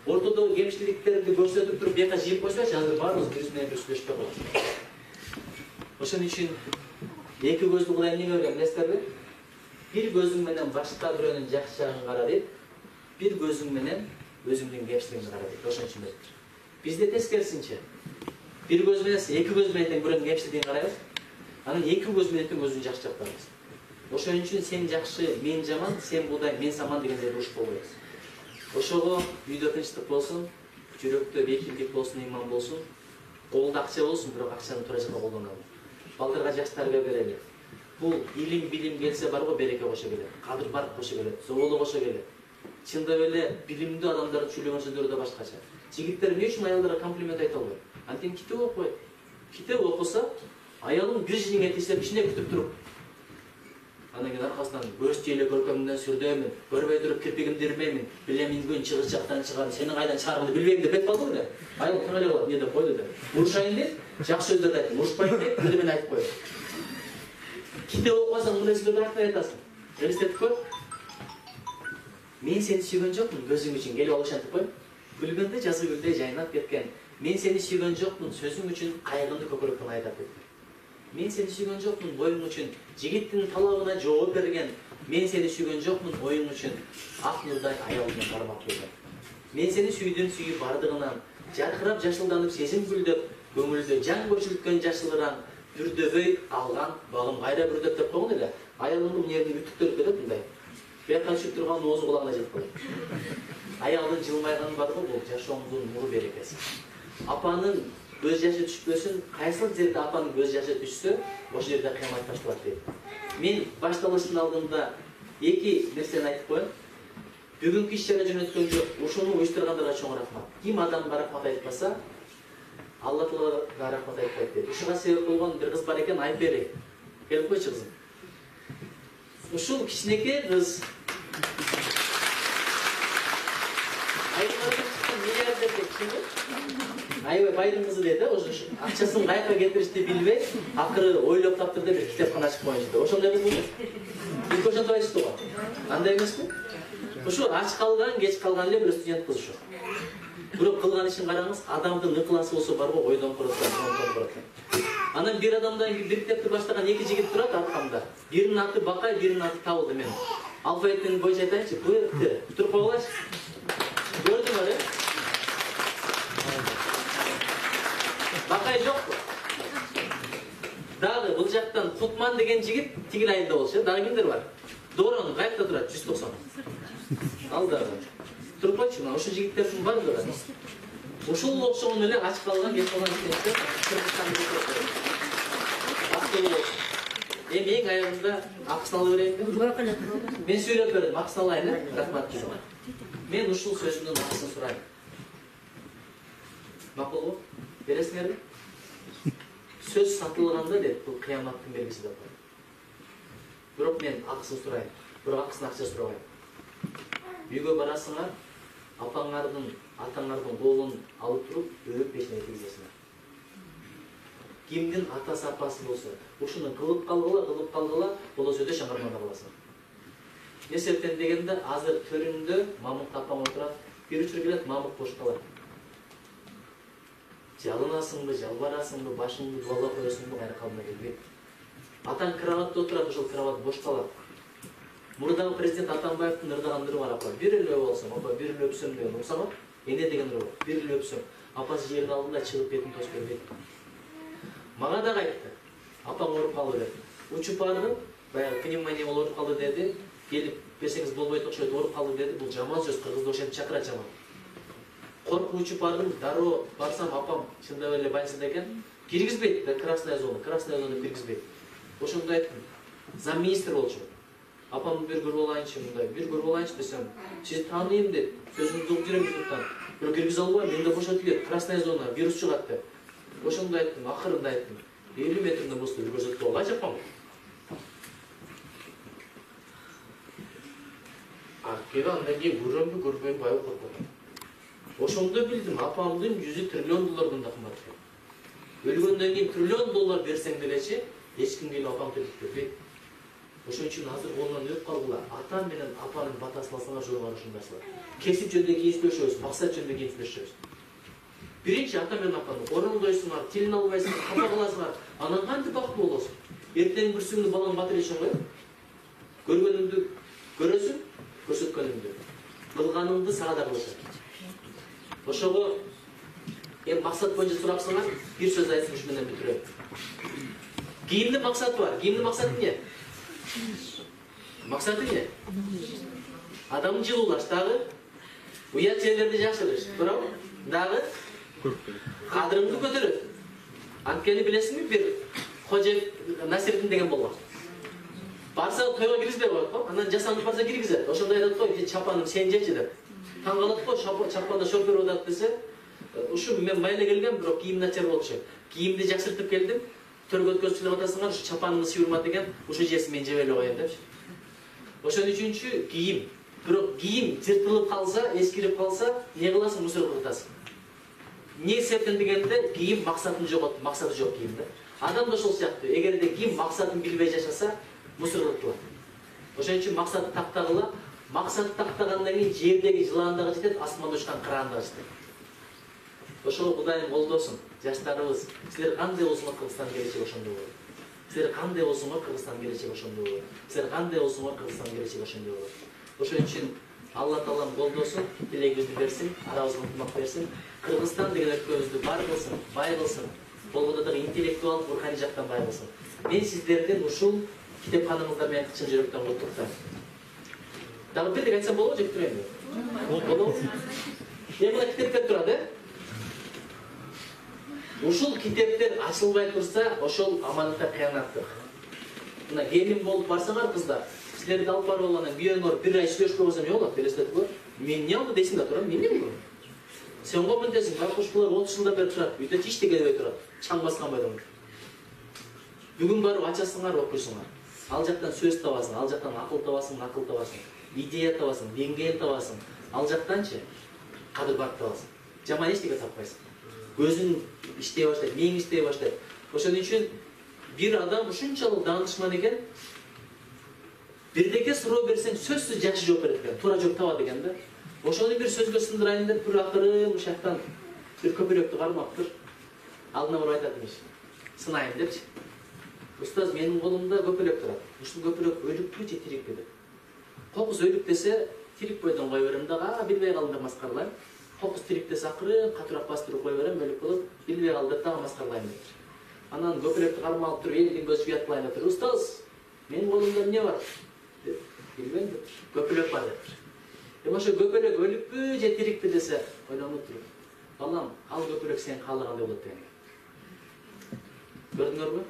Ортодогу кемчиликтерди көрсөтүп туруп, бияка жыйып койсоңчу, азыр баарыбыз биз менен бир сүйлөшпөй калабыз. Ошон үчүн эки көздү Кудай эмнеге берген билесиңерби? Bir gözün menen başka birinin жақсы жағын қара deyip, bir gözün menen özüңдүн кемчилигиңди кара deyip, ошон үчүн бериптир. Бизде тескерисинче, bir göz менен, эки көз менен бирөөнүн кемчилигин карайбыз, анан эки көз менен өзүн жакшы жактайбыз. Ошон үчүн сен жакшы, мен жаман, сен будай, мен саман дегендей урушуп болбойбуз. Ошого үйдө тынчтык болсун, жүрөктө бекилдик болсун, иман болсун, колдо акча болсун, бирок акчаны туура жакка колдонобуз. Балдарга жакшы тарбия берели. Бул илим билим келсе барго береке кошо келет. Кадыр бар кошо келет. Зоолу кошо келет. Чындап эле билимдүү адамдардын сүйлөгөн сөздөрү да башкача. Жигиттер эмне үчүн аялдарга комплимент айта албайт? Анткени китеп окуйт. Китеп окуса, аялым бир жиңе тийсе ичине күтүп туруп. Андан кийин аркасынан көз тиеле көркөмүмдөн сүрдөмүн, көрбөй туруп кирпигимди ирмеймин, билемин күн чыгыш жактан чыгам, сенин кайдан чыгарыңды билбейм деп бет калды беле. Айыл таң эле калат, эмне деп койду деп. Урушайын деп, жакшы сөздөрдү айттым, урушпайын деп, бир мен айтып койдум. Китеп окусаң, мындай сөздөрдү айтасың. Элестетип көр. Мен сени сүйгөн жокмун, көзүң үчүн келип ал ошентип кой. Күлгөндө жазы гүлдөй жайнап кеткен. Мен сени сүйгөн жокмун, сөзүң үчүн кайгымды көкүрөктөн айдап кеткен. Мен сени сүйгөн жокмун, боюң үчүн жигиттин талабына жооп берген. Мен сени сүйгөн жокмун, оюң үчүн ак нурдай аялыңа кармап келген. Мен сени сүйдүм сүйүп бардыгынан, жаркырап жашылданып сезим гүлдөп, көңүлдө жан көчүлткөн жашылыраң, бүрдөбөй алган багым кайра бүрдөп деп койгон эле. Аялымдын мынерин үтүктөрүп кетет мындай. Бияка түшүп турган оозу кулагына жетип калат. Аялдын жылмайганы барбы, бул жашооңдун нуру берекеси. Апанын көз жашы түшпөсүн, кайсыл жерде апанын көз жашы түшсө, ошол жерде кыямат башталат дейт. Мен башталыштын алдында эки нерсени айтып коеюн. Бүгүнкү иш-чара жөнөткөнгө ушуну уюштургандарга чоң рахмат. Ким адамга рахмат айтпаса, Алла Таалага рахмат айтпайт дейт. Ушуга себеп болгон бир кыз бар экен, Айпери. Келип койчу кызым. Ушул кичинекей кыз Айбай байдын кызы дейт, ошо акчасын кайерге кетиришти билбей, акыры ойлоп таптырды, бир китепкана ачып коюнчу. Ошондой кыз болду. Бир ошентип айтышты го. Андай эмеспи? Ушу ач калган, кеч калган эле бир студент кыз ушу. Бирок кылган ишин караңыз, адамдын ыкыласы болсо барбы, ойдон көрөт, ойдон көрөт. Анан бир адамдан бир китепти баштаган эки жигит турат аркамда. Биринин аты Бакай, биринин аты Табылды. Мен алфавиттин боюнча айтайынчы, бу жерде туруп койгулачы. Көрдүңөр, э? Бакай жокпу? Дагы бул жактан Кутман деген жигит тигил айылда болчу, дагы кимдер бар? Доорон кайыкта турат, 190. Ал дагы. Туруп койчу, мына ошол жигиттердин баардыгы. Ушул окшогон эле ач калган, кеч калган жигиттер Кыргызстанда өтөт. Эми эң аягында акысын ала берейин деп. Мен сүйлөп бердим, акысын алайын, э? Рахмат. Мен ушул сөзүмдүн акысын сурайм. Макулбу? Бересиңерби? Сөз сатылганда деп, бул кыяматтын белгиси деп коет. Бирок мен акысын сурайм. Бирок акысын акча сурабайм. Үйгө барасыңар, апаңардын, атаңардын колун алып туруп, өбүп пешине киргизесиңер. Кимдин атасы апасы болсо, ушуну кылып калгыла, болосо өтө шаңарманда каласың. Не себептен дегенде, азыр төрүңдө Мамык апаң отурат, бир учур келет, Мамык бош калат. Жалынасыңбы, жалбарасыңбы, башыңды дуалап коесуңбу, кайра калдына келбейт. Атаң кроватта отурат, ошол кроват бош калат. Мурдагы президент Атамбаевдин ырдаган нуру бар, апа, бир эле болсом, апа, бир эле өпсөм деген урсама, эне деген нуру бар, бир эле өпсөм. Апасы жердин алдында чыгып бетин тосуп бербейт. Мага да айтты. Апам ооруп калды деп. Учуп барды, баягы пневмония болуп калды деди. Келип берсеңиз болбойт окшойт, ооруп калдым деди. Бул жаман сөз, кыргызды ошентип чакырат жаман. Коркуп бардым, дароо барсам апам чындап эле больницада экен. Киргизбейт да, красная зона киргизбейт. Ошондо айттым, замминистр болчу. Апамды бир көрүп алайынчы, мындай, бир көрүп алайынчы десем, сизди тааныйм деп, сөзүңдү угуп жүрөм жуктан. Бирок киргизе албайм, менде бошотулат, красная зона, вирус чыгат деп. Ошондо айттым, акырында айттым, 50 метрден босто бир көрсөтүп алгайчы апам. Акыга андан кийин көрөмбү, көрбөймбү, аябай коркотум. Ошондо билдим, апамдын $100 триллион да кымбат экен. Өлгөндөн кийин $1 триллион берсең делечи, эч ким келип апам тирип бербейт. Ошон үчүн азыр колунан өп калгыла. Атам менен апанын батасын алсаңар жолугар ушундашлар. Кесип жөнүндө кеңештешөбүз, максат жөнүндө кеңештешөбүз. Биринчи ата менен апаны орондойсуңар, тилин албайсыңар, капа кыласыңар, анан кантип бактылуу болосуң? Эртең бир сүңдү балаң батыр ишин коет. Көргөнүңдү көрөсүң, көрсөткөнүңдү. Кылганыңды сага да кылышат. Ошого максат боюнча сурапсаңар, бир сөз айтып ушу менен бүтүрөм. Кийимдин максаты бар. Кийимдин максаты эмне? Максаты эмне? Адамды жылуулаш, дагы уят жерлерди жакшыртыш, туурабы? Дагы кадырыңды көтөрөт. Анткени билесиңби, бир Кожоев Насирдин деген болгон. Барса тойго киргизбей коет го, анан жасанып барса киргизет. Ошондо айтат го, чапаным сен жечи деп. Таң калат го, чапанда шофер отат десе, ушу мен майла келген, бирок кийим начар болчу. Кийимди жакшыртып келдим. Төргө өткөзүп атасыңар, ушу чапанымды сүйүрмат деген, ушу жеси мен жеп эле коеюн депчи. Ошон үчүнчү кийим. Бирок кийим жыртылып калса, эскирип калса, не кыласың, мусорго кытасың. Не себептен дегенде кийим максатын жоготуп, максаты жок кийимде. Адам да ошол сыяктуу. Эгерде кийим максатын билбей жашаса, мусорго кытылат. Ошон үчүн максатты тактагыла. Максатты тактагандан кийин жердеги жылан дагы жетет, асманда учкан кыран дагы жетет. Ошого Кудайым колдосун. Жаштарыбыз, силер кандай болсоңор Кыргызстан келечеги ошондой болот. Силер кандай болсоңор Кыргызстан келечеги ошондой болот. Силер кандай болсоңор Кыргызстан келечеги ошондой болот. Ошон үчүн Алла Таалам колдосун, тилегибизди берсин, арабызга ынтымак берсин. Кыргызстан деген өлкөбүздү бар кылсын, бай кылсын. Болгондо дагы интеллектуал, руханий жактан бай кылсын. Мен сиздердин ушул китепканаңыздар менен чын жүрөктөн куттуктайм. Дагы бирдек айтсам болобу, жек турайынбы? Болобу? Мына китепте турат, Ушул китептер ачылбай турса, ошол аманатка кыянаттык. Мына келин болуп барсаңар кыздар, силерди алып барып алгандан күйөөңөр бир ай сүйлөшпөй койсо эмне болот? Элестетип, мен эмне алды дейсиң да турам, мен эмне кылдым? Сен го мынтесиң, Каркушкулар 30 жылдан бери турат, үйдө эч келбей турат. Чаң баскан бойдон. Бүгүн барып ачасыңар, окуйсуңар. Ал жактан сөз табасың, ал жактан акыл табасың, идея табасың, деңгээл табасың. Ал жактанчы кадыр барып табасың. Жаман эчтеке таппайсың. Көзүң иштей баштайт, миң иштей баштайт. Ошон үчүн бир адам ушунчалык даанышман экен, бирдеке суроо берсең сөзсүз жакшы жооп берет экен, туура жооп табат экен да. Ошону бир сөзгө сындырайын деп бир акырын ушактан бир көпөлөктү кармаптыр. Алдына барып айтат эмиш. Сынайын депчи. Устаз, менин колумда көпөлөк турат. Ушул көпөлөк өлүкпү же тирикпи деп. Кокус өлүк десе, тирик бойдон кой берем дагы, билбей калдым деп маскарлайм. Кокус тирик десе акырын катуураак бастырып кой берем, өлүк болуп, билбей калды деп дагы маскарлайм деп. Анан көпөлөктү кармалып туруп, элдин көзү уяткылайын деп, устаз, менин колумда эмне бар? Билбейм деп. Көпөлөк бар деп. Ошо көпөлөк өлүкпү же тирикпи десе, ойлонуп туруп. Балам, ал көпөлөк сен каалагандай болот деген. Көрдүңөрбү?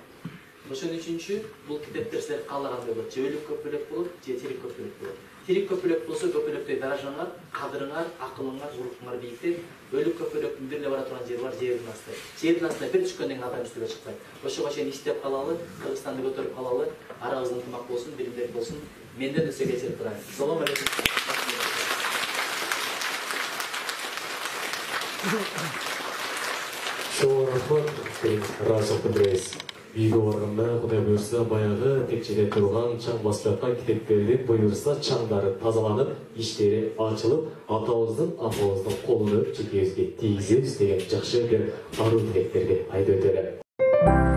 Ошон үчүнчү бул китептер силер каалагандай болот. Же өлүк көпөлөк болот, же тирик көпөлөк болот. Тирик көпөлөк болсо көпөлөктөй даражаңар, кадырыңар, акылыңар, урукуңар бийиктейт. Өлүк көпөлөктүн бир эле бара турган жери бар, жердин асты. Жердин астына бир түшкөндөн кийин адам үстүгө чыкпайт. Ошого чейин иштеп калалы, Кыргызстанды көтөрүп калалы, арабыз ынтымак болсун, биримдик болсун. Менден өсө кечирип турайын. Салам алейкум. Чоң рахмат, Разок Петрес. Үйгө барганда Кудай буйрса баягы текчеде турган чаң басып жаткан китептердин буйрса чаңдары тазаланып, иштери ачылып, атабыздын, апабыздын колун өп, жекебизге тийгизебиз деген жакшы бир аруу тилектерди айтып өтөлү.